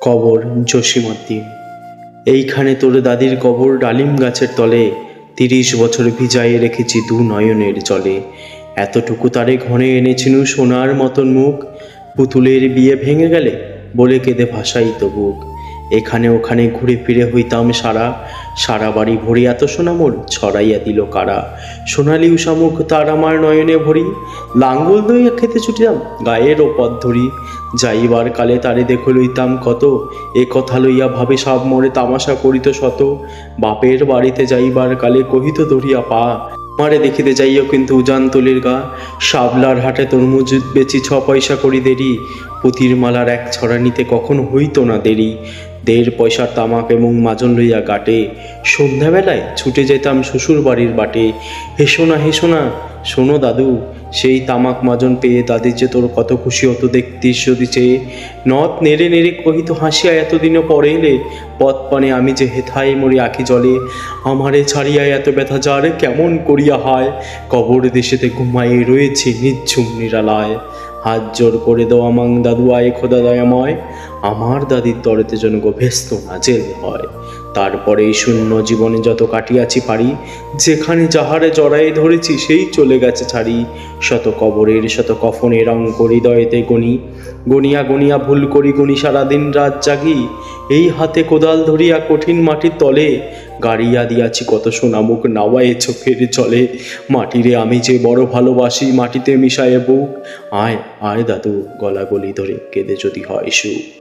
কবর জসীমউদ্দিন। এইখানে তোর দাদির কবর, ডালিম গাছের তলে, 30 বছর ভিজাইয়ে রেখেছি দু নয়নের জলে। এতটুকু তারে ঘরে এনেছিনু সোনার মতন মুখ, পুতুলের বিয়ে ভেঙে গেলে বলে কেঁদে ভাসাইত বুক। এখানে ওখানে ঘুরে ফিরে হইতাম সারা, সারা বাড়ি ভরি এত সোনামোর ছড়াইয়া দিল কারা। সোনালি উষামুখ তার আমার নয়নে ভরি, লাঙ্গল দইয়া খেতে ছুটিলাম গায়ের ও পথ ধরি। যাইবার কালে তারে দেখে লইতাম কত, এ কথা লইয়া ভাবে সব মরে তামাশা করিত শত। বাপের বাড়িতে যাইবার কালে কহিত ধরিয়া পা, মারে দেখিতে যাইও কিন্তু উজান তলির গা। শাবলার হাটে তরমুজ বেচি 6 পয়সা করি দেরি, পুতির মালার এক ছড়া নিতে কখনো হইত না দেরি। 1.5 পয়সার তামাক এবং মাজন লইয়া গাটে, সন্ধ্যাবেলায় ছুটে যেতাম শ্বশুর বাড়ির বাটে। হেসো না হেসো না, শোনো দাদু, সেই তামাক মাজন পেয়ে দাদির যে তোর কত খুশি হতো দেখতিস যদি চেয়ে। নথ নেড়ে নেড়ে কহিত হাসিয়া, এতদিনও পরে এলে, পথ পানে আমি যে হেথায় মরি আঁখি জলে। আমারে ছাড়িয়া এত ব্যথা যার কেমন করিয়া হয়, কবর দেশেতে ঘুমাই রয়েছে নিঝুম নিরালায়। হাত জোর করে দেও আমাং দাদু, আয় খোদা দয়াময়, আমার দাদির তরেতে যেন গো ভেস্ত না জেল হয়। তারপরে এই শূন্য জীবনে যত কাটিয়াছি পারি, যেখানে যাহারে জড়ায়ে ধরেছি সেই চলে গেছে ছাড়ি। শত কবরের শত কফনের অঙ্ক হৃদয়েতে গণি, গনিয়া গনিয়া ভুল করি গুনি সারাদিন রাত জাগি। এই হাতে কোদাল ধরিয়া কঠিন মাটির তলে, গাড়িয়া দিয়াছি কত সোনামুখ নাওয়ায়ে চোখের জলে। মাটিরে আমি যে বড় ভালোবাসি, মাটিতে মিশায়ে বুক, আয় আয় দাদু, গলা গলি ধরে কেঁদে যদি হয় সুখ।